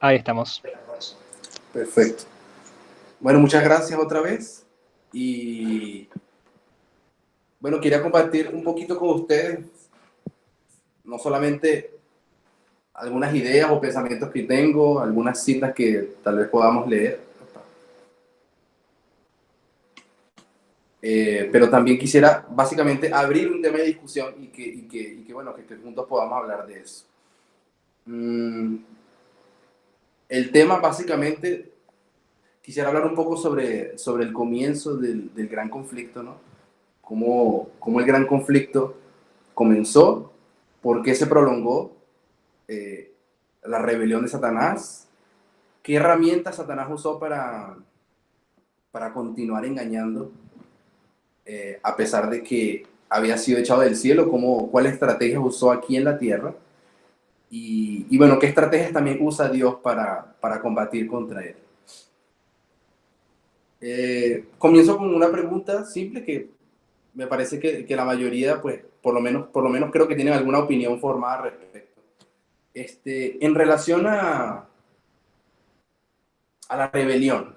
Ahí estamos. Perfecto. Bueno, muchas gracias otra vez. Y bueno, quería compartir un poquito con ustedes, no solamente algunas ideas o pensamientos que tengo, algunas citas que tal vez podamos leer, pero también quisiera básicamente abrir un tema de discusión bueno, que juntos podamos hablar de eso. El tema básicamente, quisiera hablar un poco sobre el comienzo del gran conflicto, ¿no? Cómo el gran conflicto comenzó, por qué se prolongó, eh, la rebelión de Satanás, qué herramientas Satanás usó para continuar engañando, a pesar de que había sido echado del cielo, cuál estrategias usó aquí en la tierra y bueno, qué estrategias también usa Dios para combatir contra él. Comienzo con una pregunta simple que me parece que la mayoría, pues, por lo menos creo que tienen alguna opinión formada al respecto. En relación a la rebelión,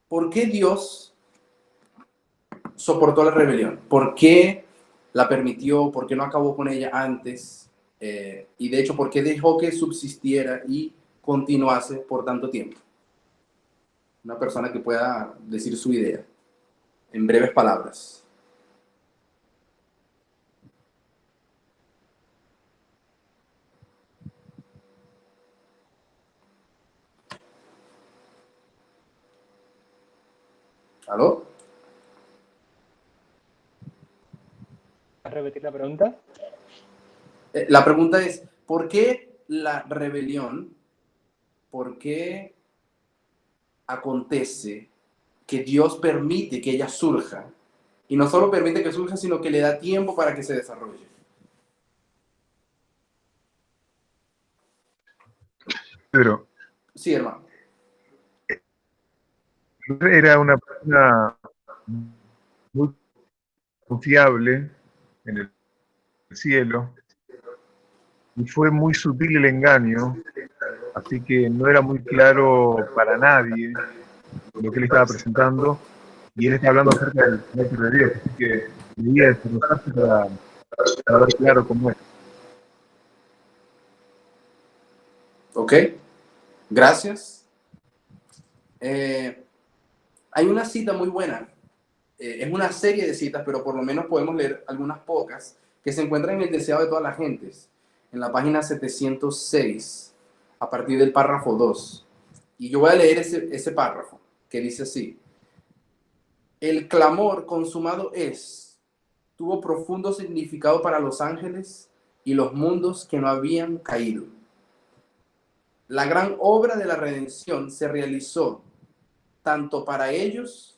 ¿por qué Dios soportó la rebelión? ¿Por qué la permitió? ¿Por qué no acabó con ella antes? Y de hecho, ¿por qué dejó que subsistiera y continuase por tanto tiempo? Una persona que pueda decir su idea en breves palabras. ¿Aló? ¿Puedes repetir la pregunta? La pregunta es, ¿por qué la rebelión? ¿Por qué acontece que Dios permite que ella surja? Y no solo permite que surja, sino que le da tiempo para que se desarrolle. Pedro, Sí, hermano. era una persona muy confiable en el cielo y fue muy sutil el engaño, así que no era muy claro para nadie lo que él estaba presentando y él está hablando acerca del carácter de Dios, así que debía desarrollarse para ver claro cómo es. Ok, gracias. Hay una cita muy buena. Es una serie de citas, pero por lo menos podemos leer algunas pocas que se encuentran en el deseado de todas las gentes, en la página 706, a partir del párrafo 2. Y yo voy a leer ese párrafo, que dice así: el clamor consumado es, tuvo profundo significado para los ángeles y los mundos que no habían caído. La gran obra de la redención se realizó tanto para ellos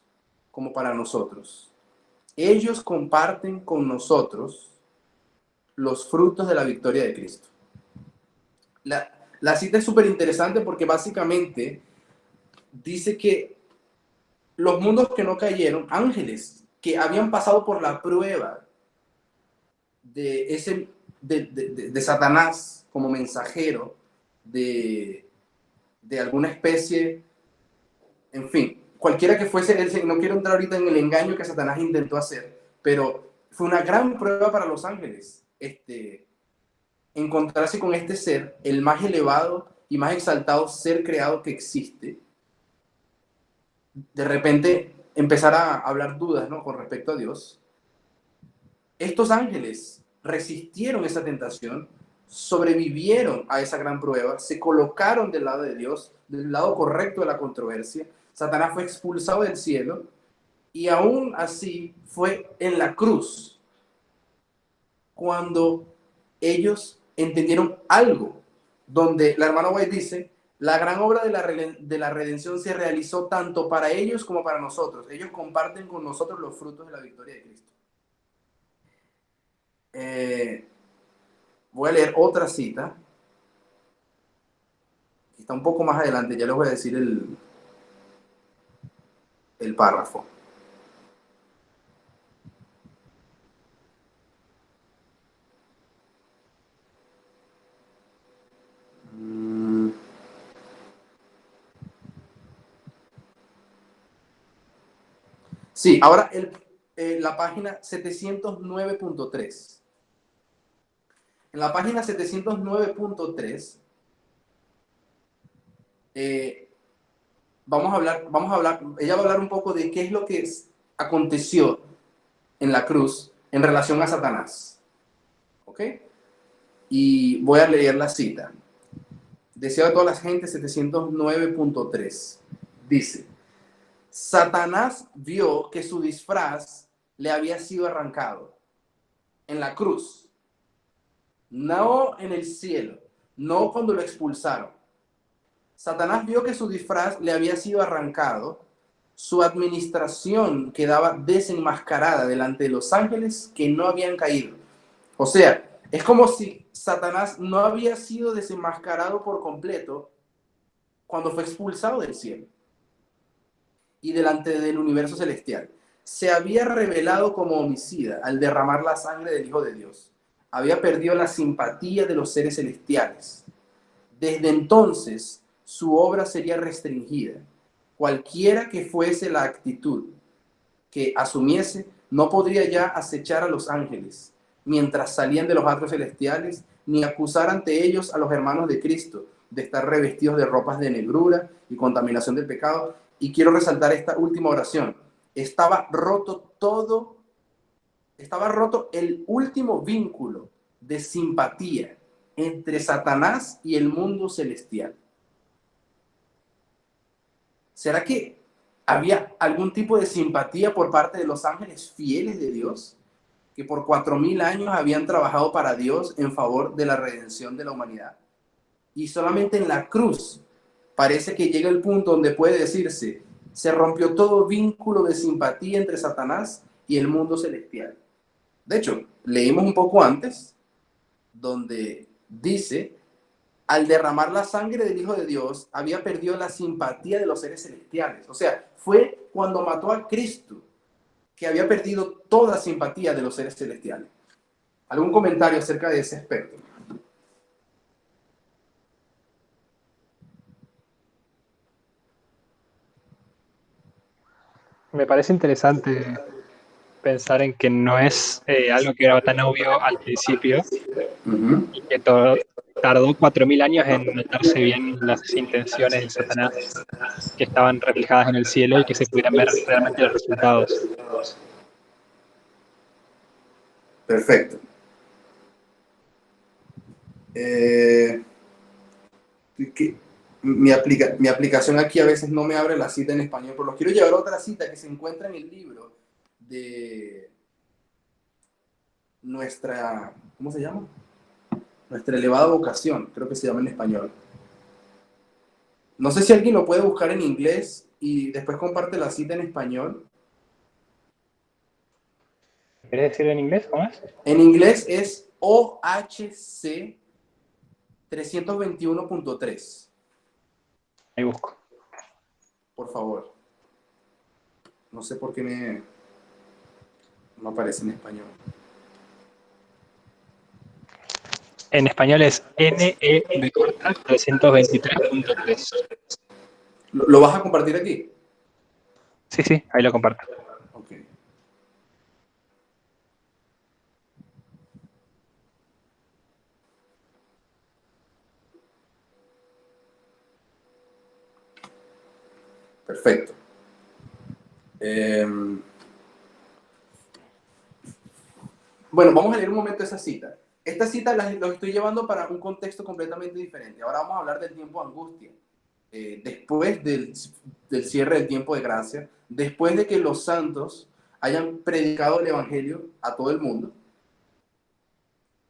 como para nosotros. Ellos comparten con nosotros los frutos de la victoria de Cristo. La cita es súper interesante porque básicamente dice que los mundos que no cayeron, ángeles que habían pasado por la prueba de, ese, de Satanás como mensajero de alguna especie, en fin, cualquiera que fuese, no quiero entrar ahorita en el engaño que Satanás intentó hacer, pero fue una gran prueba para los ángeles, encontrarse con este ser, el más elevado y más exaltado ser creado que existe, de repente empezar a hablar dudas, ¿no?, con respecto a Dios. Estos ángeles resistieron esa tentación, sobrevivieron a esa gran prueba, se colocaron del lado de Dios, del lado correcto de la controversia. Satanás fue expulsado del cielo y aún así fue en la cruz cuando ellos entendieron algo, donde la hermana White dice, la gran obra de la redención se realizó tanto para ellos como para nosotros. Ellos comparten con nosotros los frutos de la victoria de Cristo. Voy a leer otra cita, que está un poco más adelante, ya les voy a decir el párrafo. Sí, ahora la página 709.3. En la página 709.3 ella va a hablar un poco de qué es lo que aconteció en la cruz en relación a Satanás. ¿Ok? Y voy a leer la cita. Deseo de todas las gentes, 709.3. Dice: Satanás vio que su disfraz le había sido arrancado en la cruz, no en el cielo, no cuando lo expulsaron. Satanás vio que su disfraz le había sido arrancado, su administración quedaba desenmascarada delante de los ángeles que no habían caído. O sea, es como si Satanás no había sido desenmascarado por completo cuando fue expulsado del cielo y delante del universo celestial. Se había revelado como homicida al derramar la sangre del Hijo de Dios. Había perdido la simpatía de los seres celestiales. Desde entonces, su obra sería restringida. Cualquiera que fuese la actitud que asumiese, no podría ya acechar a los ángeles mientras salían de los atrios celestiales, ni acusar ante ellos a los hermanos de Cristo de estar revestidos de ropas de negrura y contaminación del pecado. Y quiero resaltar esta última oración. Estaba roto el último vínculo de simpatía entre Satanás y el mundo celestial. ¿Será que había algún tipo de simpatía por parte de los ángeles fieles de Dios, que por 4000 años habían trabajado para Dios en favor de la redención de la humanidad? Y solamente en la cruz parece que llega el punto donde puede decirse: se rompió todo vínculo de simpatía entre Satanás y el mundo celestial. De hecho, leímos un poco antes, donde dice: al derramar la sangre del Hijo de Dios, había perdido la simpatía de los seres celestiales. O sea, fue cuando mató a Cristo que había perdido toda simpatía de los seres celestiales. ¿Algún comentario acerca de ese aspecto? Me parece interesante pensar en que no es algo que era tan obvio al principio y que tardó 4000 años en notarse bien las intenciones de Satanás que estaban reflejadas en el cielo y que se pudieran ver realmente los resultados. Perfecto. Mi aplicación aquí a veces no me abre la cita en español, pero los quiero llevar a otra cita que se encuentra en el libro de nuestra, ¿cómo se llama? Nuestra elevada vocación, creo que se llama en español. No sé si alguien lo puede buscar en inglés y después comparte la cita en español. ¿Quieres decir en inglés? ¿Cómo es? En inglés es OHC 321.3. Ahí busco. Por favor. No sé por qué no aparece en español. En español es NEB corta 323.3. ¿Lo vas a compartir aquí? Sí, sí, ahí lo comparto. Ok. Perfecto. Bueno, vamos a leer un momento esa cita. Esta cita los estoy llevando para un contexto completamente diferente. Ahora vamos a hablar del tiempo de angustia. Después del cierre del tiempo de gracia, después de que los santos hayan predicado el evangelio a todo el mundo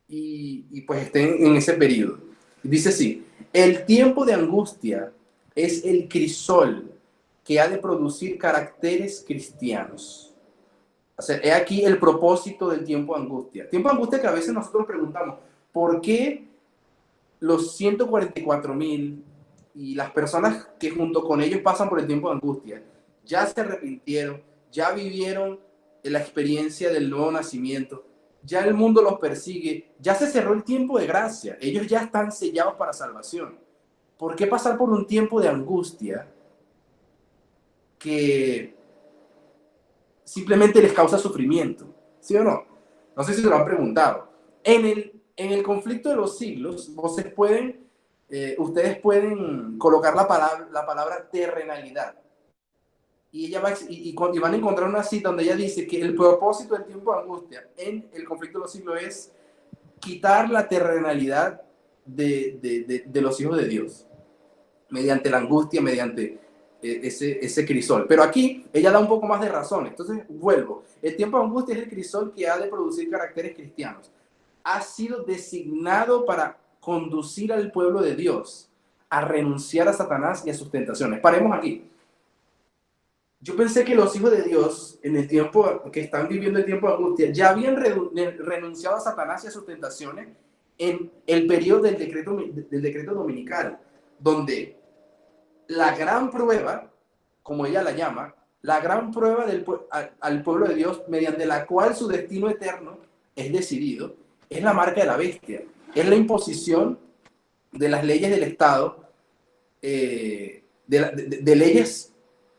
y pues estén en ese periodo. Dice así: el tiempo de angustia es el crisol que ha de producir caracteres cristianos. O sea, he aquí el propósito del tiempo de angustia. Tiempo de angustia que a veces nosotros preguntamos: ¿por qué los 144,000 y las personas que junto con ellos pasan por el tiempo de angustia ya se arrepintieron, ya vivieron la experiencia del nuevo nacimiento, ya el mundo los persigue, ya se cerró el tiempo de gracia, ellos ya están sellados para salvación? ¿Por qué pasar por un tiempo de angustia que simplemente les causa sufrimiento, ¿sí o no? No sé si se lo han preguntado. En el conflicto de los siglos, ustedes pueden colocar la palabra terrenalidad. Y van a encontrar una cita donde ella dice que el propósito del tiempo de angustia en el conflicto de los siglos es quitar la terrenalidad de los hijos de Dios, mediante la angustia, mediante ese crisol. Pero aquí ella da un poco más de razón. Entonces vuelvo. El tiempo de angustia es el crisol que ha de producir caracteres cristianos. Ha sido designado para conducir al pueblo de Dios a renunciar a Satanás y a sus tentaciones. Paremos aquí. Yo pensé que los hijos de Dios, en el tiempo que están viviendo el tiempo de angustia, ya habían renunciado a Satanás y a sus tentaciones en el periodo del decreto dominical, donde la gran prueba, como ella la llama, la gran prueba al pueblo de Dios, mediante la cual su destino eterno es decidido, es la marca de la bestia, es la imposición de las leyes del Estado, de leyes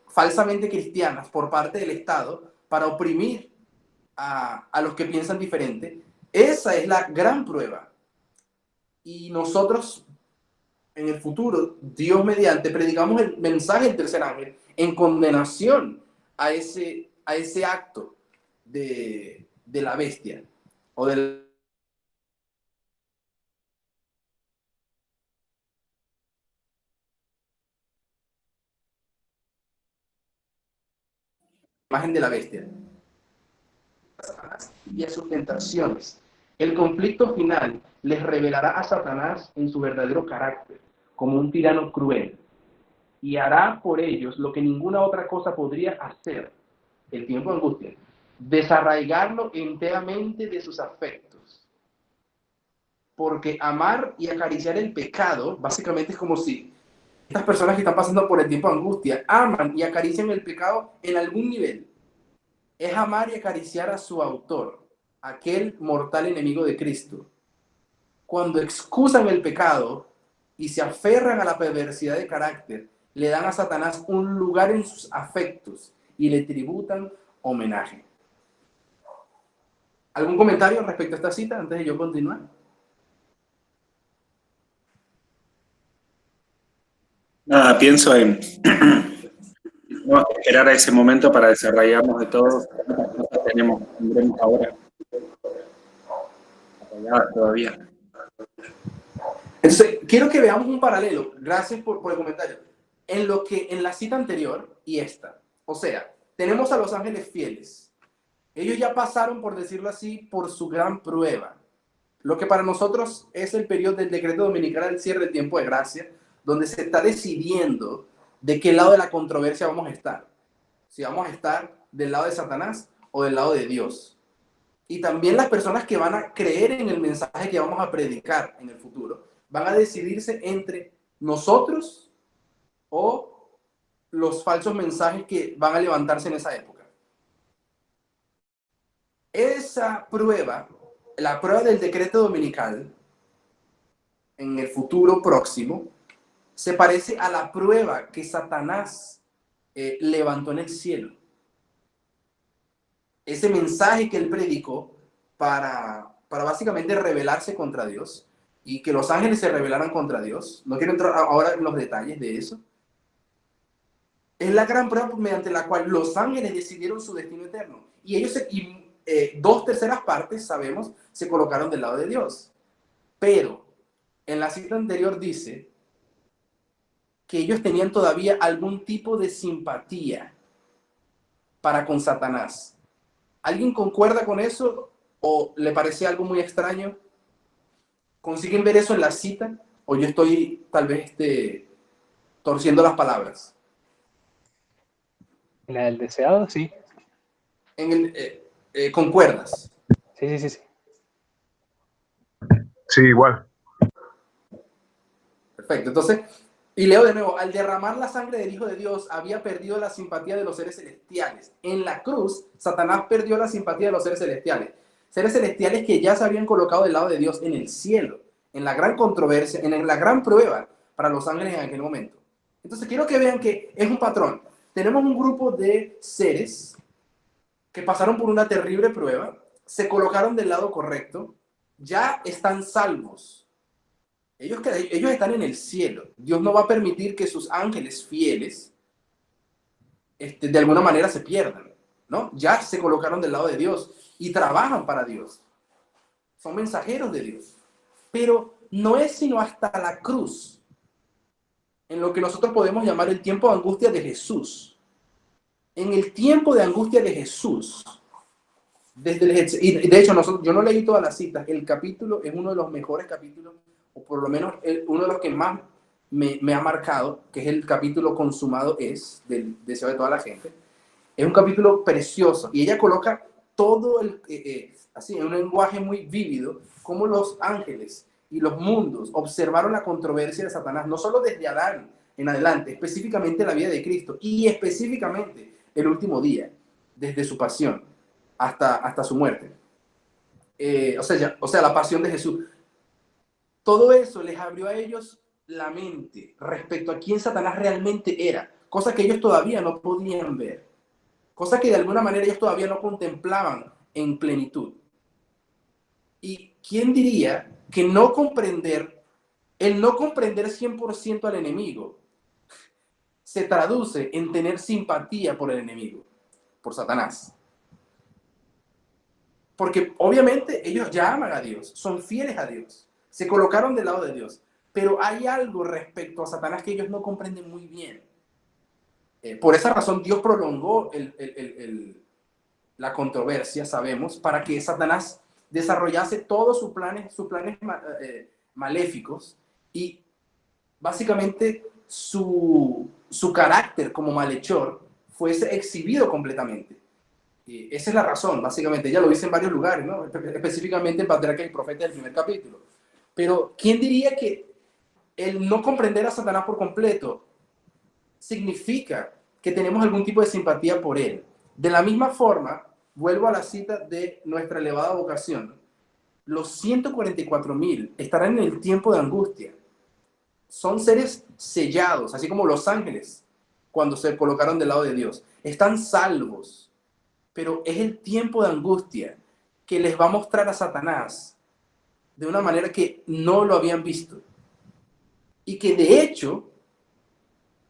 falsamente cristianas por parte del Estado para oprimir a los que piensan diferente. Esa es la gran prueba. Y nosotros, en el futuro, Dios mediante, predicamos el mensaje del tercer ángel en condenación a ese acto de la bestia o del imagen de la bestia y a sus tentaciones. El conflicto final les revelará a Satanás en su verdadero carácter, como un tirano cruel, y hará por ellos lo que ninguna otra cosa podría hacer, el tiempo de angustia, desarraigarlo enteramente de sus afectos. Porque amar y acariciar el pecado, básicamente es como si estas personas que están pasando por el tiempo de angustia aman y acarician el pecado en algún nivel. Es amar y acariciar a su autor, aquel mortal enemigo de Cristo. Cuando excusan el pecado y se aferran a la perversidad de carácter, le dan a Satanás un lugar en sus afectos y le tributan homenaje. ¿Algún comentario respecto a esta cita antes de yo continuar? Nada, pienso en no esperar a ese momento para desarrollarnos de todo. Tendremos ahora todavía. Entonces, quiero que veamos un paralelo. Gracias por el comentario. En la cita anterior y esta. O sea, tenemos a los ángeles fieles. Ellos ya pasaron, por decirlo así, por su gran prueba. Lo que para nosotros es el periodo del decreto dominical del cierre del tiempo de gracia, donde se está decidiendo de qué lado de la controversia vamos a estar. Si vamos a estar del lado de Satanás o del lado de Dios. Y también las personas que van a creer en el mensaje que vamos a predicar en el futuro, van a decidirse entre nosotros o los falsos mensajes que van a levantarse en esa época. Esa prueba, la prueba del decreto dominical, en el futuro próximo, se parece a la prueba que Satanás levantó en el cielo. Ese mensaje que él predicó para básicamente rebelarse contra Dios y que los ángeles se rebelaran contra Dios. No quiero entrar ahora en los detalles de eso. Es la gran prueba mediante la cual los ángeles decidieron su destino eterno. Y ellos, 2/3 partes, sabemos, se colocaron del lado de Dios. Pero en la cita anterior dice que ellos tenían todavía algún tipo de simpatía para con Satanás. ¿Alguien concuerda con eso o le parece algo muy extraño? ¿Consiguen ver eso en la cita? ¿O yo estoy tal vez torciendo las palabras? ¿En la del deseado? Sí. ¿Concuerdas? Sí. Sí, igual. Perfecto. Entonces, y leo de nuevo, al derramar la sangre del Hijo de Dios, había perdido la simpatía de los seres celestiales. En la cruz, Satanás perdió la simpatía de los seres celestiales. Seres celestiales que ya se habían colocado del lado de Dios en el cielo, en la gran controversia, en la gran prueba para los ángeles en aquel momento. Entonces, quiero que vean que es un patrón. Tenemos un grupo de seres que pasaron por una terrible prueba, se colocaron del lado correcto, ya están salvos. Ellos están en el cielo. Dios no va a permitir que sus ángeles fieles de alguna manera se pierdan, ¿no? Ya se colocaron del lado de Dios y trabajan para Dios. Son mensajeros de Dios. Pero no es sino hasta la cruz, en lo que nosotros podemos llamar el tiempo de angustia de Jesús. En el tiempo de angustia de Jesús, y de hecho yo no leí todas las citas, el capítulo es uno de los mejores capítulos, o por lo menos uno de los que más me ha marcado, que es el capítulo consumado es, del deseo de toda la gente. Es un capítulo precioso, y ella coloca todo así, en un lenguaje muy vívido, cómo los ángeles y los mundos observaron la controversia de Satanás, no solo desde Adán en adelante, específicamente la vida de Cristo, y específicamente el último día, desde su pasión hasta su muerte. O sea, la pasión de Jesús. Todo eso les abrió a ellos la mente respecto a quién Satanás realmente era, cosa que ellos todavía no podían ver, cosa que de alguna manera ellos todavía no contemplaban en plenitud. ¿Y quién diría que el no comprender 100% al enemigo se traduce en tener simpatía por el enemigo, por Satanás? Porque obviamente ellos ya aman a Dios, son fieles a Dios, se colocaron del lado de Dios, pero hay algo respecto a Satanás que ellos no comprenden muy bien. Por esa razón Dios prolongó la controversia, sabemos, para que Satanás desarrollase todos sus planes maléficos, y básicamente su carácter como malhechor fuese exhibido completamente. Esa es la razón, básicamente. Ella lo dice en varios lugares, ¿no? Específicamente en Patriarca y Profeta del primer capítulo. Pero ¿quién diría que el no comprender a Satanás por completo significa que tenemos algún tipo de simpatía por él? De la misma forma, vuelvo a la cita de nuestra elevada vocación, los 144,000 estarán en el tiempo de angustia. Son seres sellados, así como los ángeles, cuando se colocaron del lado de Dios. Están salvos, pero es el tiempo de angustia que les va a mostrar a Satanás de una manera que no lo habían visto. Y que de hecho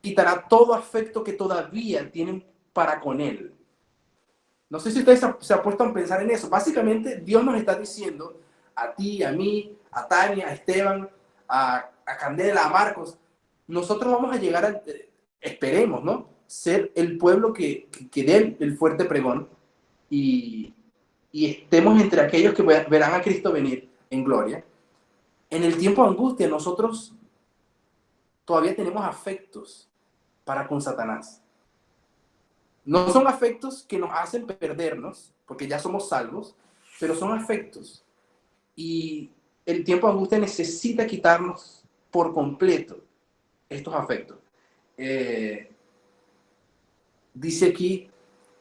quitará todo afecto que todavía tienen para con él. No sé si ustedes se han puesto a pensar en eso. Básicamente, Dios nos está diciendo a ti, a mí, a Tania, a Esteban, a Candela, a Marcos, nosotros vamos a llegar a, esperemos, ¿no?, ser el pueblo que dé el fuerte pregón y estemos entre aquellos que verán a Cristo venir en gloria. En el tiempo de angustia, nosotros todavía tenemos afectos para con Satanás. No son afectos que nos hacen perdernos, porque ya somos salvos, pero son afectos. Y el tiempo de angustia necesita quitarnos por completo estos afectos. Dice aquí,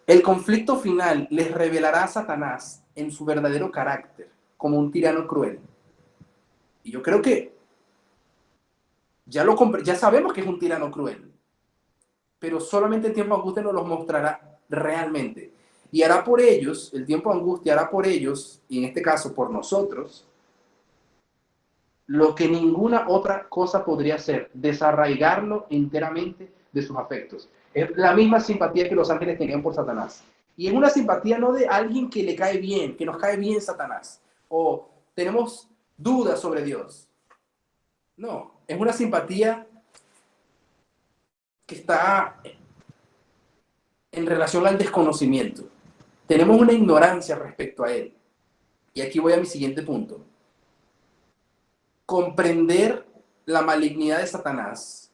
el conflicto final les revelará a Satanás en su verdadero carácter, como un tirano cruel. Y yo creo que ya sabemos que es un tirano cruel, pero solamente el tiempo de angustia nos los mostrará realmente. Y hará por ellos, el tiempo de angustia hará por ellos, y en este caso por nosotros, lo que ninguna otra cosa podría hacer, desarraigarlo enteramente de sus afectos. Es la misma simpatía que los ángeles tenían por Satanás. Y es una simpatía no de alguien que le cae bien, que nos cae bien Satanás, o tenemos dudas sobre Dios. No, es una simpatía que está en relación al desconocimiento. Tenemos una ignorancia respecto a él. Y aquí voy a mi siguiente punto. Comprender la malignidad de Satanás,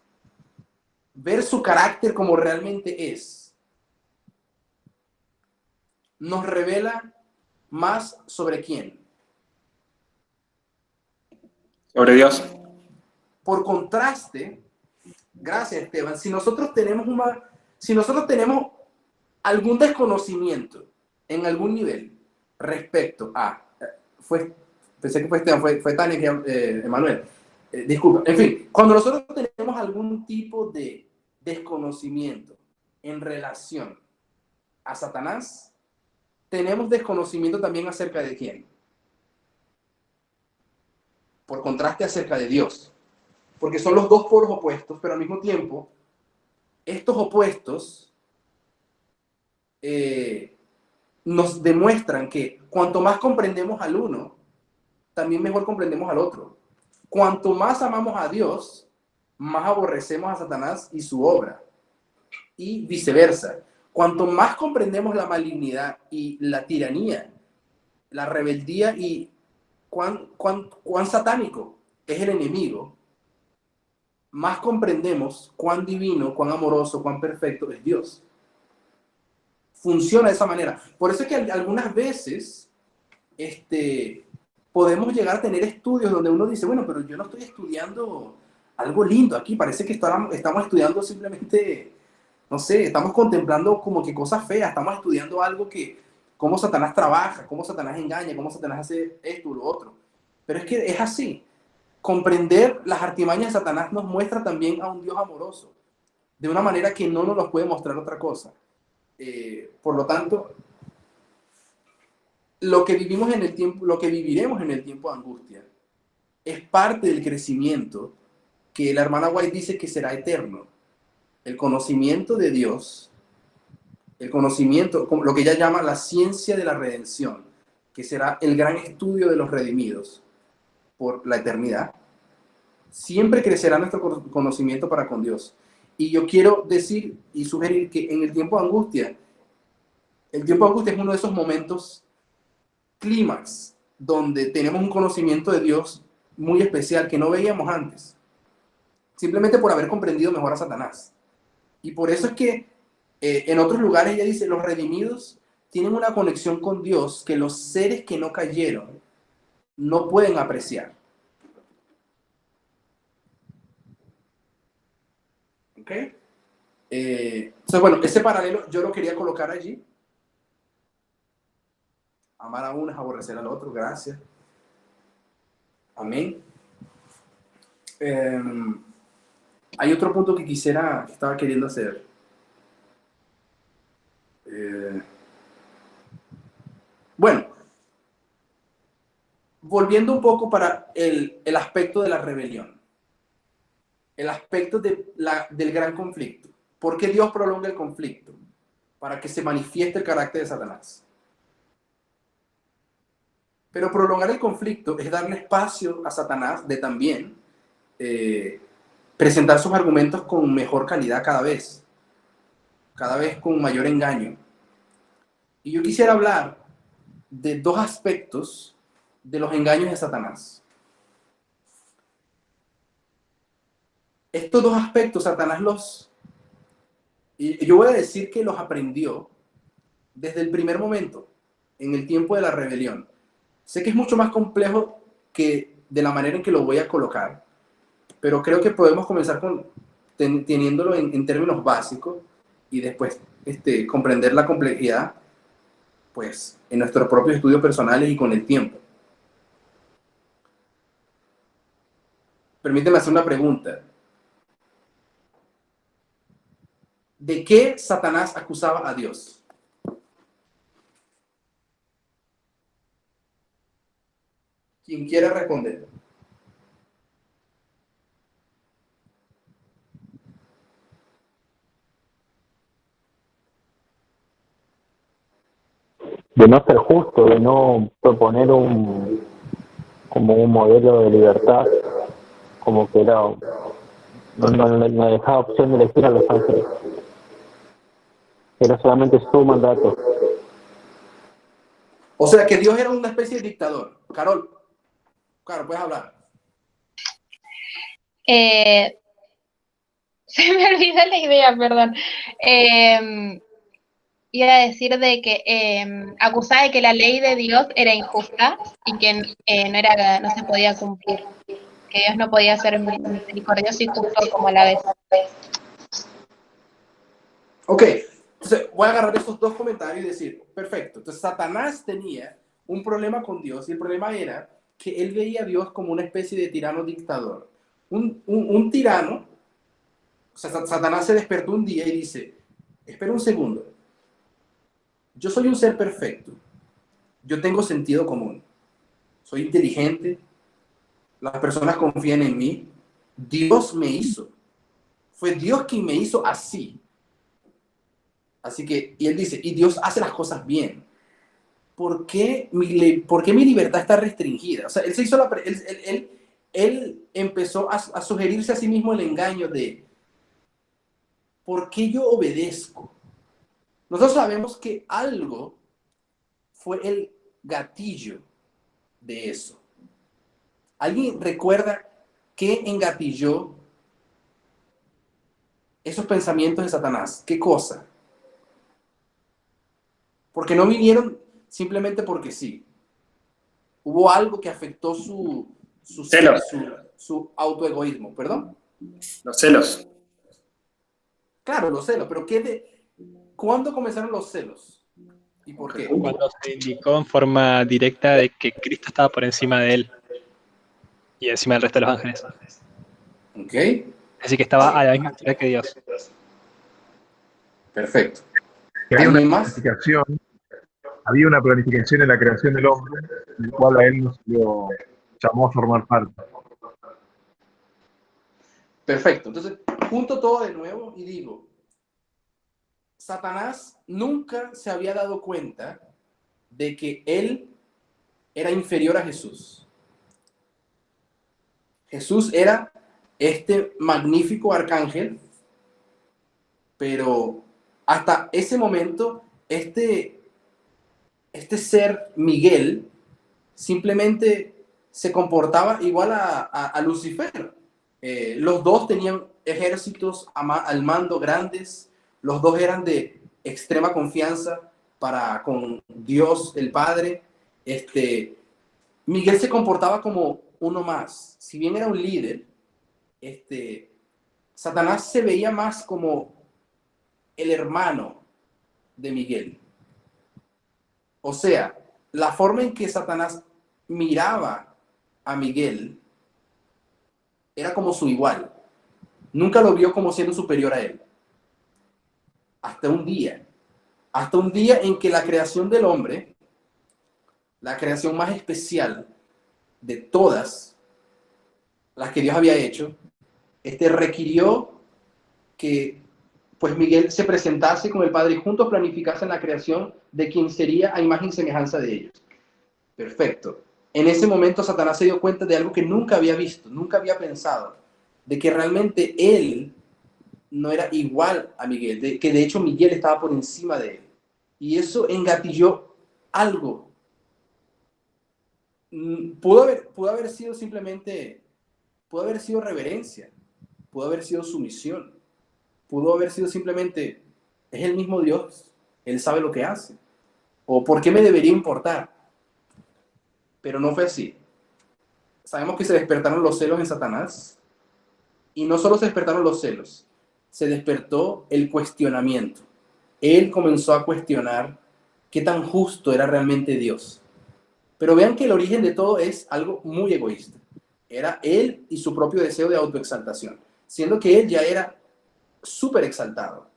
ver su carácter como realmente es, nos revela más sobre quién. Sobre Dios. Por contraste, gracias Esteban, si nosotros tenemos algún desconocimiento en algún nivel respecto a, pensé que fue Esteban, fue Tania, Emanuel, disculpa, en fin, cuando nosotros tenemos algún tipo de desconocimiento en relación a Satanás, tenemos desconocimiento también acerca de quién. Por contraste, acerca de Dios. Porque son los dos polos opuestos, pero al mismo tiempo, estos opuestos nos demuestran que cuanto más comprendemos al uno, también mejor comprendemos al otro. Cuanto más amamos a Dios, más aborrecemos a Satanás y su obra. Y viceversa. Cuanto más comprendemos la malignidad y la tiranía, la rebeldía y cuán satánico es el enemigo, más comprendemos cuán divino, cuán amoroso, cuán perfecto es Dios. Funciona de esa manera. Por eso es que algunas veces podemos llegar a tener estudios donde uno dice, bueno, pero yo no estoy estudiando algo lindo aquí, parece que estamos estudiando simplemente, no sé, estamos contemplando como que cosas feas, estamos estudiando algo que, cómo Satanás trabaja, cómo Satanás engaña, cómo Satanás hace esto o lo otro. Pero es que es así. Comprender las artimañas de Satanás nos muestra también a un Dios amoroso, de una manera que no nos los puede mostrar otra cosa. Por lo tanto, lo que vivimos en el tiempo, lo que viviremos en el tiempo de angustia, es parte del crecimiento que la hermana White dice que será eterno. El conocimiento de Dios, el conocimiento, lo que ella llama la ciencia de la redención, que será el gran estudio de los redimidos por la eternidad, siempre crecerá nuestro conocimiento para con Dios. Y yo quiero decir y sugerir que en el tiempo de angustia es uno de esos momentos clímax donde tenemos un conocimiento de Dios muy especial que no veíamos antes, simplemente por haber comprendido mejor a Satanás. Y por eso es que en otros lugares ella dice, los redimidos tienen una conexión con Dios que los seres que no cayeron no pueden apreciar. ¿Ok? Entonces, bueno, ese paralelo yo lo quería colocar allí. Amar a uno es aborrecer al otro. Gracias. Amén. Hay otro punto que estaba queriendo hacer. Bueno, volviendo un poco para el aspecto de la rebelión. El aspecto del gran conflicto. ¿Por qué Dios prolonga el conflicto? Para que se manifieste el carácter de Satanás. Pero prolongar el conflicto es darle espacio a Satanás de también presentar sus argumentos con mejor calidad cada vez con mayor engaño. Y yo quisiera hablar de dos aspectos de los engaños de Satanás. Estos dos aspectos Satanás y yo voy a decir que los aprendió desde el primer momento, en el tiempo de la rebelión. Sé que es mucho más complejo que de la manera en que lo voy a colocar, pero creo que podemos comenzar teniéndolo en términos básicos y después comprender la complejidad pues, en nuestros propios estudios personales y con el tiempo. Permíteme hacer una pregunta. ¿De qué Satanás acusaba a Dios? ¿Quién quiere responder? De no ser justo, de no proponer como un modelo de libertad, como que no dejaba opción de elegir a los ángeles. Era solamente su mandato. O sea que Dios era una especie de dictador. Carol, claro, puedes hablar. Se me olvidó la idea, perdón. Iba a decir de que acusaba de que la ley de Dios era injusta y que no se podía cumplir, que Dios no podía ser misericordioso y justo como a la vez. Ok, entonces voy a agarrar estos dos comentarios y decir, perfecto, entonces Satanás tenía un problema con Dios y el problema era que él veía a Dios como una especie de tirano dictador. Un tirano, o sea, Satanás se despertó un día y dice, espera un segundo, yo soy un ser perfecto, yo tengo sentido común, soy inteligente, las personas confían en mí, Dios me hizo, fue Dios quien me hizo así. Así que, y él dice, y Dios hace las cosas bien. ¿Por qué mi libertad está restringida? O sea, él se hizo él empezó a sugerirse a sí mismo el engaño de ¿por qué yo obedezco? Nosotros sabemos que algo fue el gatillo de eso. ¿Alguien recuerda qué engatilló esos pensamientos de Satanás? ¿Qué cosa? Porque no vinieron simplemente porque sí. Hubo algo que afectó su autoegoísmo. ¿Perdón? Los celos. Claro, los celos. Pero ¿cuándo comenzaron los celos? ¿Y por qué? Cuando se indicó en forma directa de que Cristo estaba por encima de él y encima del resto de los ángeles. Ok. Así que estaba a la misma altura que Dios. Perfecto. Había ¿Alguien una más? había una planificación en la creación del hombre, del cual a él no se lo llamó a formar parte. Perfecto. Entonces, junto todo de nuevo y digo, Satanás nunca se había dado cuenta de que él era inferior a Jesús. Jesús era este magnífico arcángel, pero hasta ese momento, este ser Miguel simplemente se comportaba igual a Lucifer. Los dos tenían ejércitos al mando grandes, los dos eran de extrema confianza con Dios el Padre. Miguel se comportaba como uno más. Si bien era un líder, Satanás se veía más como el hermano de Miguel. O sea, la forma en que Satanás miraba a Miguel era como su igual. Nunca lo vio como siendo superior a él. Hasta un día en que la creación del hombre, la creación más especial de todas las que Dios había hecho, requirió que pues Miguel se presentase con el Padre y juntos planificasen la creación de quien sería a imagen y semejanza de ellos. Perfecto. En ese momento Satanás se dio cuenta de algo que nunca había visto, nunca había pensado, de que realmente él no era igual a Miguel, que de hecho Miguel estaba por encima de él. Y eso engatilló algo. Pudo haber sido simplemente, pudo haber sido reverencia, pudo haber sido sumisión, pudo haber sido simplemente, es el mismo Dios, Él sabe lo que hace. ¿O por qué me debería importar? Pero no fue así. Sabemos que se despertaron los celos en Satanás. Y no solo se despertaron los celos, se despertó el cuestionamiento. Él comenzó a cuestionar qué tan justo era realmente Dios. Pero vean que el origen de todo es algo muy egoísta. Era él y su propio deseo de autoexaltación, siendo que él ya era súper exaltado.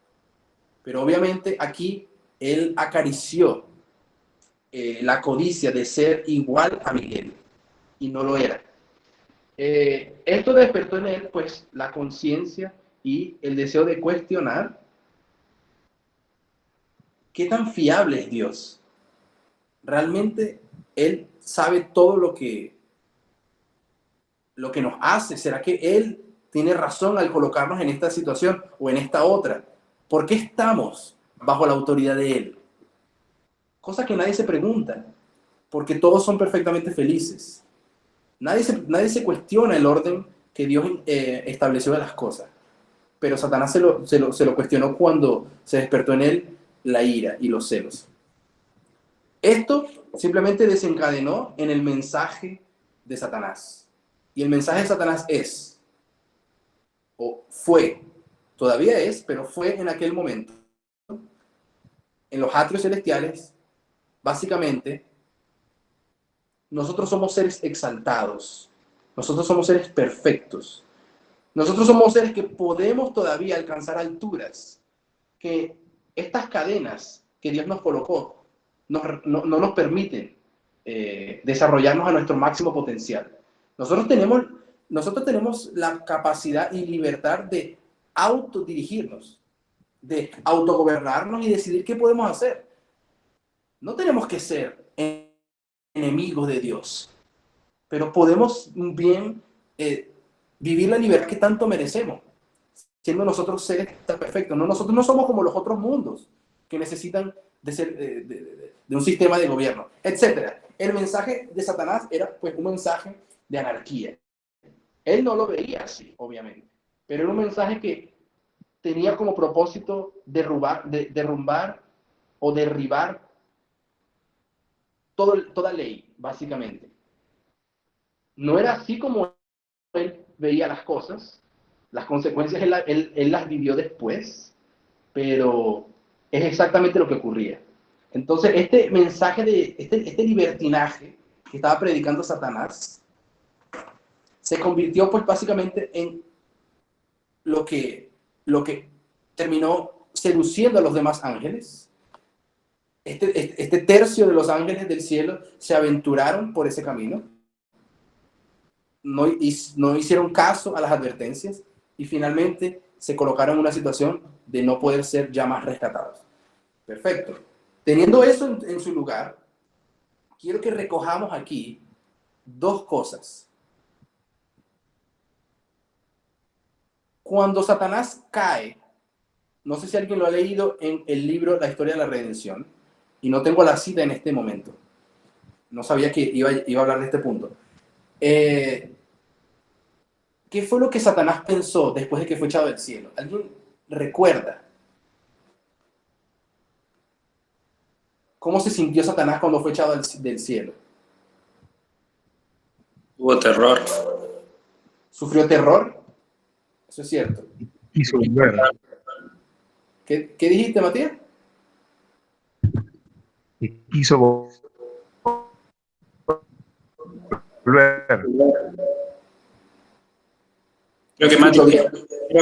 Pero obviamente aquí él acarició la codicia de ser igual a Miguel, y no lo era. Esto despertó en él pues la conciencia y el deseo de cuestionar qué tan fiable es Dios. Realmente él sabe todo lo que nos hace. ¿Será que él tiene razón al colocarnos en esta situación o en esta otra? ¿Por qué estamos bajo la autoridad de él? Cosa que nadie se pregunta, porque todos son perfectamente felices. Nadie se cuestiona el orden que Dios estableció de las cosas. Pero Satanás se lo cuestionó cuando se despertó en él la ira y los celos. Esto simplemente desencadenó en el mensaje de Satanás. Y el mensaje de Satanás es, o fue, todavía es, pero fue en aquel momento, en los atrios celestiales, básicamente, nosotros somos seres exaltados, nosotros somos seres perfectos, nosotros somos seres que podemos todavía alcanzar alturas, que estas cadenas que Dios nos colocó no nos permiten desarrollarnos a nuestro máximo potencial. Nosotros tenemos la capacidad y libertad de autodirigirnos, de autogobernarnos y decidir qué podemos hacer. No tenemos que ser enemigos de Dios, pero podemos bien vivir la libertad que tanto merecemos, siendo nosotros seres perfectos. Nosotros no somos como los otros mundos que necesitan de un sistema de gobierno, etc. El mensaje de Satanás era pues un mensaje de anarquía. Él no lo veía así, obviamente, pero era un mensaje que tenía como propósito derrumbar o derribar toda ley, básicamente. No era así como él veía las cosas. Las consecuencias él las vivió después, pero es exactamente lo que ocurría. Entonces, este mensaje este libertinaje que estaba predicando Satanás se convirtió pues básicamente en lo que terminó seduciendo a los demás ángeles. Este tercio de los ángeles del cielo se aventuraron por ese camino, no hicieron caso a las advertencias y finalmente se colocaron en una situación de no poder ser ya más rescatados. Perfecto. Teniendo eso en su lugar, quiero que recojamos aquí dos cosas. Cuando Satanás cae, no sé si alguien lo ha leído en el libro La Historia de la Redención, y no tengo la cita en este momento. No sabía que iba a hablar de este punto. ¿Qué fue lo que Satanás pensó después de que fue echado del cielo? ¿Alguien recuerda? ¿Cómo se sintió Satanás cuando fue echado del cielo? Hubo terror. ¿Sufrió terror? Eso es cierto. Quiso volver. ¿Qué dijiste, Matías? Quiso volver. Creo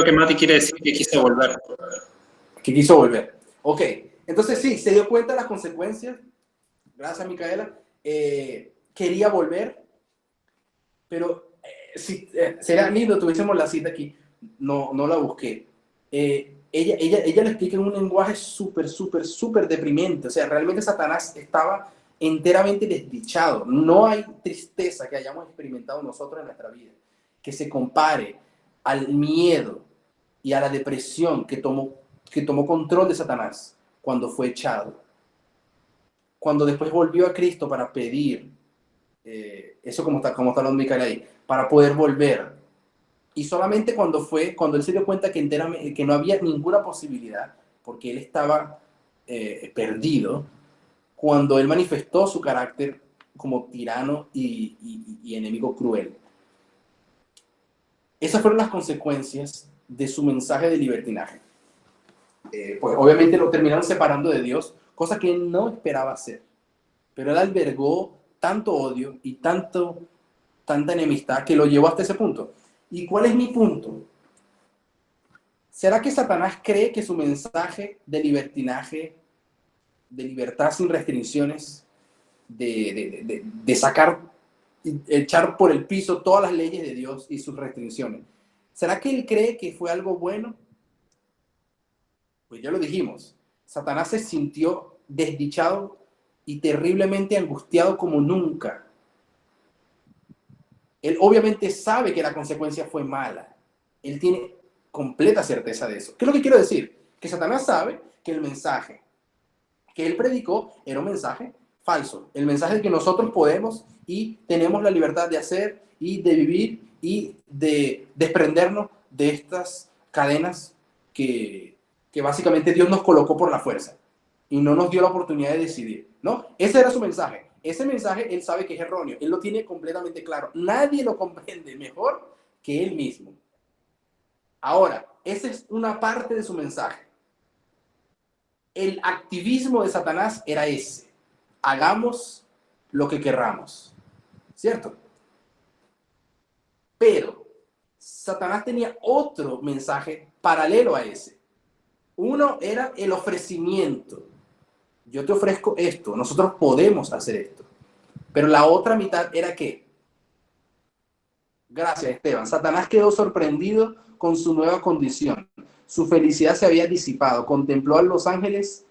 que Mati quiere decir que quiso volver. Que quiso volver. Ok, entonces sí, se dio cuenta de las consecuencias. Gracias, Micaela. Quería volver, pero si sería lindo tuviésemos la cita aquí. No la busqué. Ella lo explica en un lenguaje súper deprimente. O sea, realmente Satanás estaba enteramente desdichado. No hay tristeza que hayamos experimentado nosotros en nuestra vida que se compare al miedo y a la depresión que tomó control de Satanás cuando fue echado. Cuando después volvió a Cristo para pedir, eso como está hablando Micaela ahí, para poder volver. Y solamente cuando él se dio cuenta que no había ninguna posibilidad, porque él estaba perdido, cuando él manifestó su carácter como tirano y enemigo cruel. Esas fueron las consecuencias de su mensaje de libertinaje. Pues obviamente lo terminaron separando de Dios, cosa que él no esperaba hacer. Pero él albergó tanto odio y tanta enemistad que lo llevó hasta ese punto. ¿Y cuál es mi punto? ¿Será que Satanás cree que su mensaje de libertinaje, de libertad sin restricciones, de sacar, echar por el piso todas las leyes de Dios y sus restricciones, ¿será que él cree que fue algo bueno? Pues ya lo dijimos, Satanás se sintió desdichado y terriblemente angustiado como nunca. Él obviamente sabe que la consecuencia fue mala. Él tiene completa certeza de eso. ¿Qué es lo que quiero decir? Que Satanás sabe que el mensaje que él predicó era un mensaje falso. El mensaje de que nosotros podemos y tenemos la libertad de hacer y de vivir y de desprendernos de estas cadenas que básicamente Dios nos colocó por la fuerza y no nos dio la oportunidad de decidir, ¿no? Ese era su mensaje. Ese mensaje él sabe que es erróneo. Él lo tiene completamente claro. Nadie lo comprende mejor que él mismo. Ahora, esa es una parte de su mensaje. El activismo de Satanás era ese. Hagamos lo que querramos. ¿Cierto? Pero Satanás tenía otro mensaje paralelo a ese. Uno era el ofrecimiento. yo te ofrezco esto, nosotros podemos hacer esto. Pero la otra mitad era que, gracias Esteban, Satanás quedó sorprendido con su nueva condición. Su felicidad se había disipado, contempló a los ángeles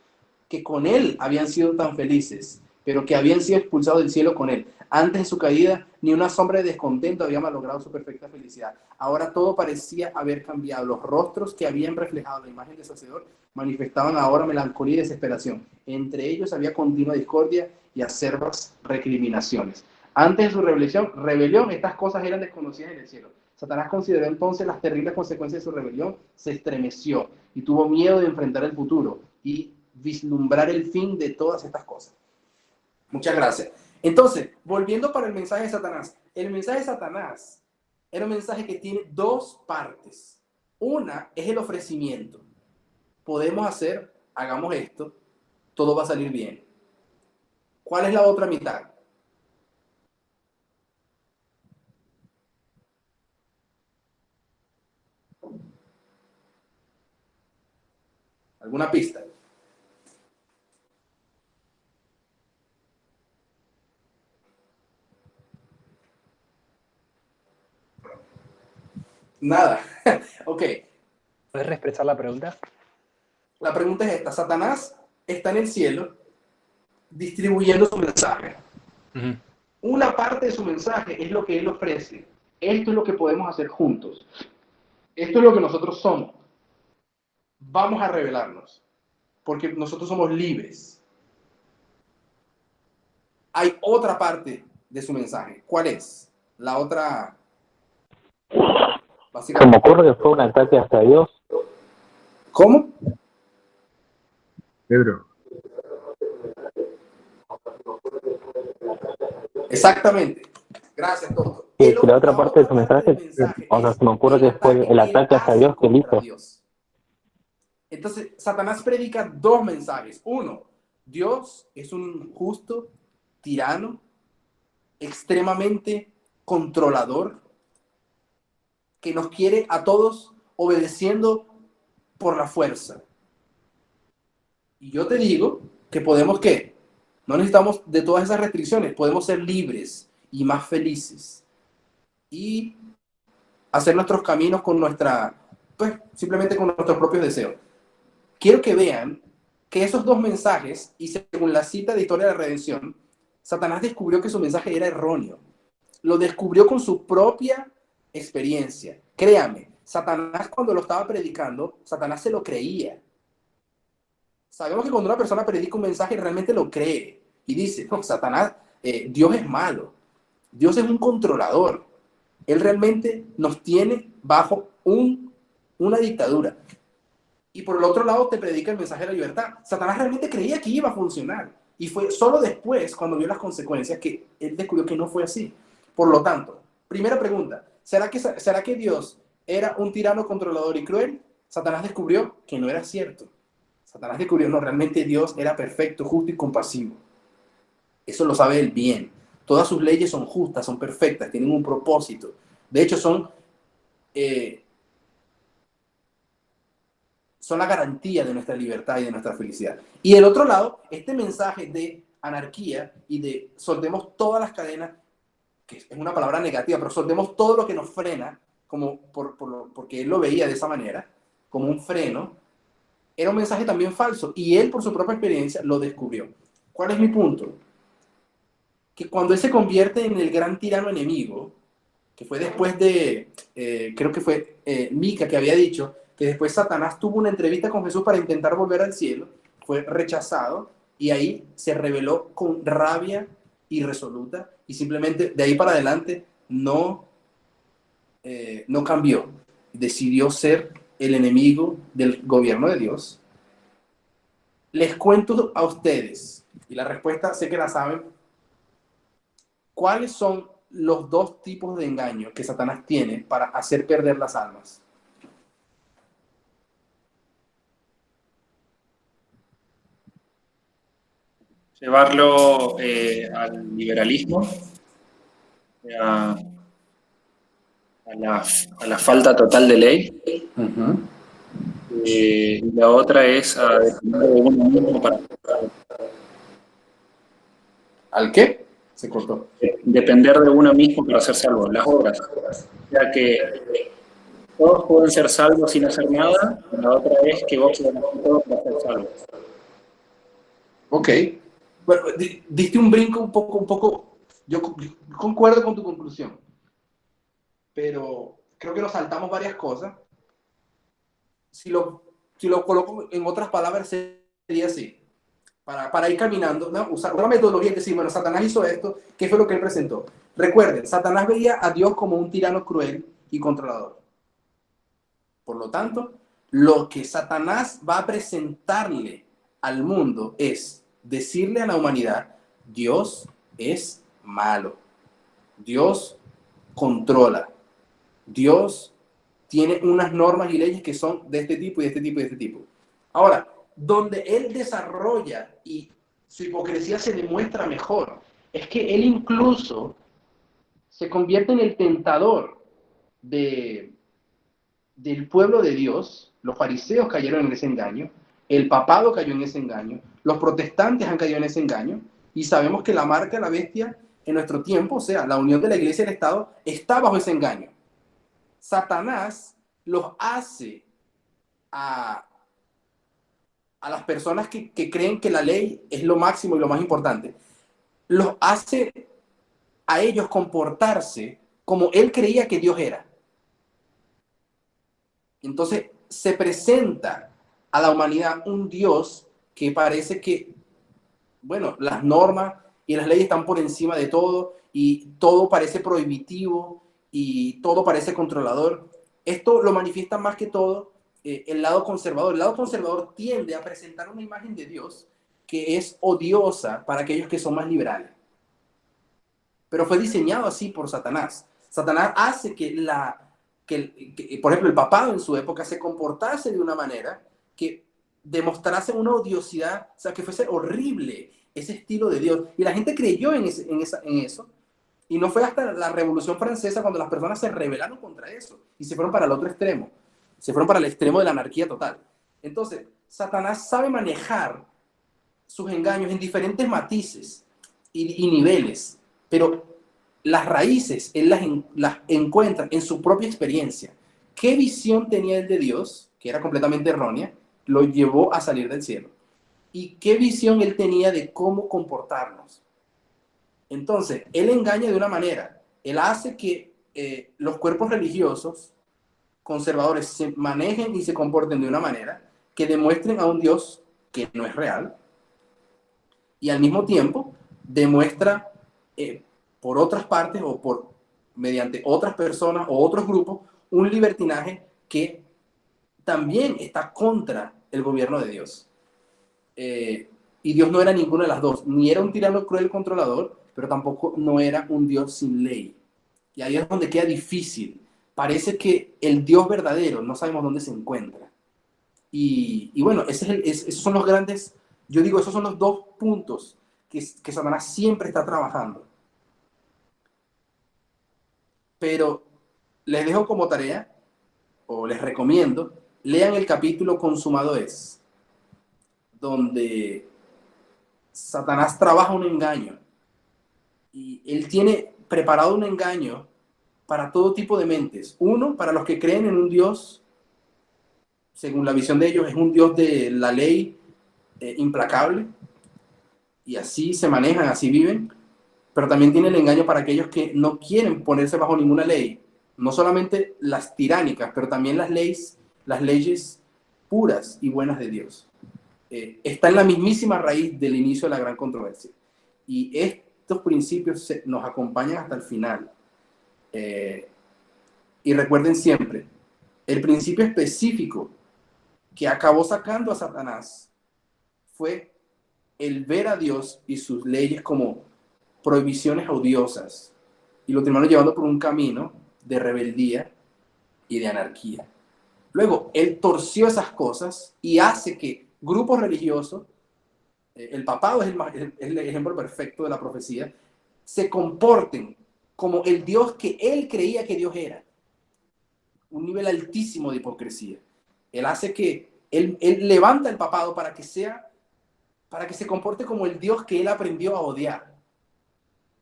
que con él habían sido tan felices, pero que habían sido expulsados del cielo con él. Antes de su caída, ni una sombra de descontento había malogrado su perfecta felicidad. Ahora todo parecía haber cambiado. Los rostros que habían reflejado la imagen de su Hacedor manifestaban ahora melancolía y desesperación. Entre ellos había continua discordia y acerbas recriminaciones. Antes de su rebelión, estas cosas eran desconocidas en el cielo. Satanás consideró entonces las terribles consecuencias de su rebelión, se estremeció y tuvo miedo de enfrentar el futuro y vislumbrar el fin de todas estas cosas. Muchas gracias. Entonces, volviendo para el mensaje de Satanás. El mensaje de Satanás era un mensaje que tiene dos partes. Una es el ofrecimiento. Podemos hacer, hagamos esto, todo va a salir bien. ¿Cuál es la otra mitad? ¿Alguna pista? Nada. Ok. ¿Puedes reexpresar la pregunta? La pregunta es esta. Satanás está en el cielo distribuyendo su mensaje. Una parte de su mensaje es lo que él ofrece. Esto es lo que podemos hacer juntos. Esto es lo que nosotros somos. Vamos a revelarnos, porque nosotros somos libres. Hay otra parte de su mensaje. ¿Cuál es? La otra... Se me ocurre que fue un ataque hacia Dios. ¿Cómo? Pedro. Exactamente. Gracias, Toto. Sí, la otra parte de su mensaje, o sea, se me ocurre que fue el ataque hacia Dios que él hizo. Entonces, Satanás predica dos mensajes. Uno, Dios es un justo tirano, extremadamente controlador, que nos quiere a todos obedeciendo por la fuerza. Y yo te digo que podemos, ¿qué? No necesitamos de todas esas restricciones, podemos ser libres y más felices. Y hacer nuestros caminos con simplemente con nuestros propios deseos. Quiero que vean que esos dos mensajes, y según la cita de Historia de la Redención, Satanás descubrió que su mensaje era erróneo. Lo descubrió con su propia experiencia. Créame, Satanás cuando lo estaba predicando, Satanás se lo creía. Sabemos que cuando una persona predica un mensaje realmente lo cree y dice, no, Satanás, Dios es malo, Dios es un controlador, Él realmente nos tiene bajo una dictadura. Y por el otro lado te predica el mensaje de la libertad. Satanás realmente creía que iba a funcionar y fue solo después, cuando vio las consecuencias, que él descubrió que no fue así. Por lo tanto, primera pregunta, ¿será que Dios era un tirano controlador y cruel? Satanás descubrió que no era cierto. Satanás descubrió, no, realmente Dios era perfecto, justo y compasivo. Eso lo sabe él bien. Todas sus leyes son justas, son perfectas, tienen un propósito. De hecho, son la garantía de nuestra libertad y de nuestra felicidad. Y del otro lado, este mensaje de anarquía y de soltemos todas las cadenas, que es una palabra negativa, pero soltemos todo lo que nos frena, como porque él lo veía de esa manera, como un freno, era un mensaje también falso. Y él, por su propia experiencia, lo descubrió. ¿Cuál es mi punto? Que cuando él se convierte en el gran tirano enemigo, que fue después de, creo que fue Mica que había dicho, que después Satanás tuvo una entrevista con Jesús para intentar volver al cielo, fue rechazado y ahí se rebeló con rabia irresoluta y simplemente de ahí para adelante no cambió. Decidió ser el enemigo del gobierno de Dios. Les cuento a ustedes, y la respuesta sé que la saben, ¿cuáles son los dos tipos de engaño que Satanás tiene para hacer perder las almas? Llevarlo al liberalismo, a la falta total de ley. Uh-huh. Y la otra es a depender de uno mismo para ¿Al qué? Se cortó. Depender de uno mismo para ser salvo, las obras. O sea que todos pueden ser salvos sin hacer nada, la otra es que vos puedas hacer todo para ser salvo. Ok. Bueno, diste un brinco un poco. Yo concuerdo con tu conclusión, pero creo que nos saltamos varias cosas. Si lo coloco en otras palabras, sería así. Para ir caminando, ¿no? Usar una metodología y decir, bueno, Satanás hizo esto, ¿qué fue lo que él presentó? Recuerden, Satanás veía a Dios como un tirano cruel y controlador. Por lo tanto, lo que Satanás va a presentarle al mundo es decirle a la humanidad, Dios es malo, Dios controla, Dios tiene unas normas y leyes que son de este tipo y de este tipo y de este tipo. Ahora, donde él desarrolla y su hipocresía se demuestra mejor, es que él incluso se convierte en el tentador del pueblo de Dios. Los fariseos cayeron en ese engaño, el papado cayó en ese engaño, los protestantes han caído en ese engaño, y sabemos que la marca de la bestia en nuestro tiempo, o sea, la unión de la iglesia y el Estado, está bajo ese engaño. Satanás los hace a las personas que creen que la ley es lo máximo y lo más importante, los hace a ellos comportarse como él creía que Dios era. Entonces se presenta a la humanidad un Dios que parece que, bueno, las normas y las leyes están por encima de todo y todo parece prohibitivo y todo parece controlador. Esto lo manifiesta más que todo el lado conservador. El lado conservador tiende a presentar una imagen de Dios que es odiosa para aquellos que son más liberales. Pero fue diseñado así por Satanás. Satanás hace que por ejemplo, el papado en su época se comportase de una manera que demostrase una odiosidad, o sea, que fuese horrible ese estilo de Dios. Y la gente creyó en eso. Y no fue hasta la Revolución Francesa cuando las personas se rebelaron contra eso y se fueron para el otro extremo. Se fueron para el extremo de la anarquía total. Entonces, Satanás sabe manejar sus engaños en diferentes matices y niveles, pero las raíces él las encuentra en su propia experiencia. ¿Qué visión tenía él de Dios, que era completamente errónea, lo llevó a salir del cielo? ¿Y qué visión él tenía de cómo comportarnos? Entonces, él engaña de una manera. Él hace que los cuerpos religiosos conservadores se manejen y se comporten de una manera que demuestren a un Dios que no es real, y al mismo tiempo demuestra por otras partes o mediante otras personas o otros grupos un libertinaje que también está contra el gobierno de Dios. Y Dios no era ninguna de las dos, ni era un tirano cruel controlador, pero tampoco no era un Dios sin ley. Y ahí es donde queda difícil. Parece que el Dios verdadero no sabemos dónde se encuentra. Y bueno, esos son los grandes, yo digo, esos son los dos puntos que Satanás siempre está trabajando. Pero les dejo como tarea, o les recomiendo, lean el capítulo Consumado es, donde Satanás trabaja un engaño. Y él tiene preparado un engaño para todo tipo de mentes. Uno, para los que creen en un Dios, según la visión de ellos, es un Dios de la ley implacable, y así se manejan, así viven. Pero también tiene el engaño para aquellos que no quieren ponerse bajo ninguna ley, no solamente las tiránicas, pero también las leyes puras y buenas de Dios. Está en la mismísima raíz del inicio de la gran controversia. Y estos principios nos acompañan hasta el final. Y recuerden siempre, el principio específico que acabó sacando a Satanás fue el ver a Dios y sus leyes como prohibiciones odiosas, y lo terminaron llevando por un camino de rebeldía y de anarquía. Luego, él torció esas cosas y hace que grupos religiosos, el papado es el ejemplo perfecto de la profecía, se comporten como el Dios que él creía que Dios era. Un nivel altísimo de hipocresía. Él hace que, él levanta el papado para que se comporte como el Dios que él aprendió a odiar.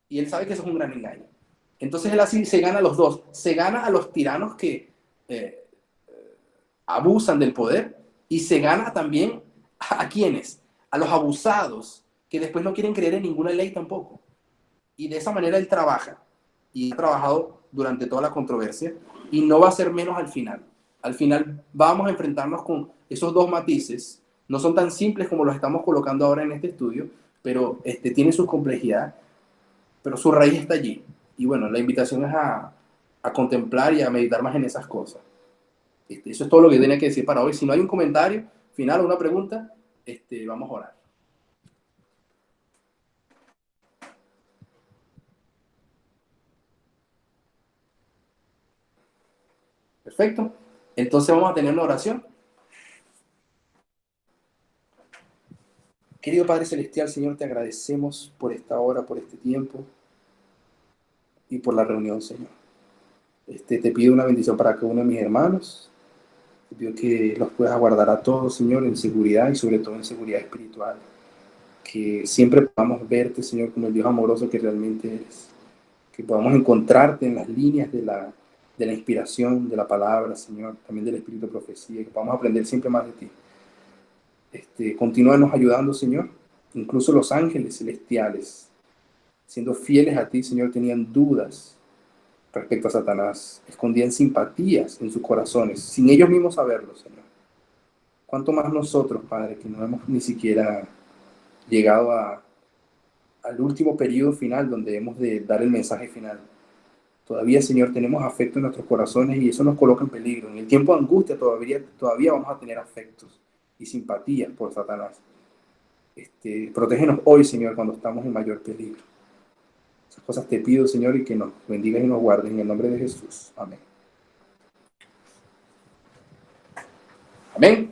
Y él sabe que eso es un gran engaño. Entonces él así se gana a los dos. Se gana a los tiranos que abusan del poder y se gana también a quienes, a los abusados que después no quieren creer en ninguna ley tampoco. Y de esa manera él trabaja y ha trabajado durante toda la controversia y no va a ser menos al final. Al final vamos a enfrentarnos con esos dos matices. No son tan simples como los estamos colocando ahora en este estudio, pero tiene su complejidad, pero su raíz está allí. Y bueno, la invitación es a contemplar y a meditar más en esas cosas. Eso es todo lo que tenía que decir para hoy. Si no hay un comentario final o una pregunta, vamos a orar. Perfecto. Entonces vamos a tener una oración. Querido Padre Celestial, Señor, te agradecemos por esta hora, por este tiempo y por la reunión, Señor. Te pido una bendición para cada uno de mis hermanos. Te pido que los puedas guardar a todos, Señor, en seguridad y sobre todo en seguridad espiritual. Que siempre podamos verte, Señor, como el Dios amoroso que realmente eres. Que podamos encontrarte en las líneas de la inspiración, de la palabra, Señor, también del espíritu de profecía. Que podamos aprender siempre más de ti. Continúanos ayudando, Señor. Incluso los ángeles celestiales, siendo fieles a ti, Señor, tenían dudas respecto a Satanás. Escondían simpatías en sus corazones, sin ellos mismos saberlo, Señor. ¿Cuánto más nosotros, Padre, que no hemos ni siquiera llegado al último periodo final donde hemos de dar el mensaje final? Todavía, Señor, tenemos afecto en nuestros corazones y eso nos coloca en peligro. En el tiempo de angustia todavía vamos a tener afectos y simpatías por Satanás. Protégenos hoy, Señor, cuando estamos en mayor peligro. Esas cosas te pido, Señor, y que nos bendigas y nos guardes en el nombre de Jesús. Amén. Amén.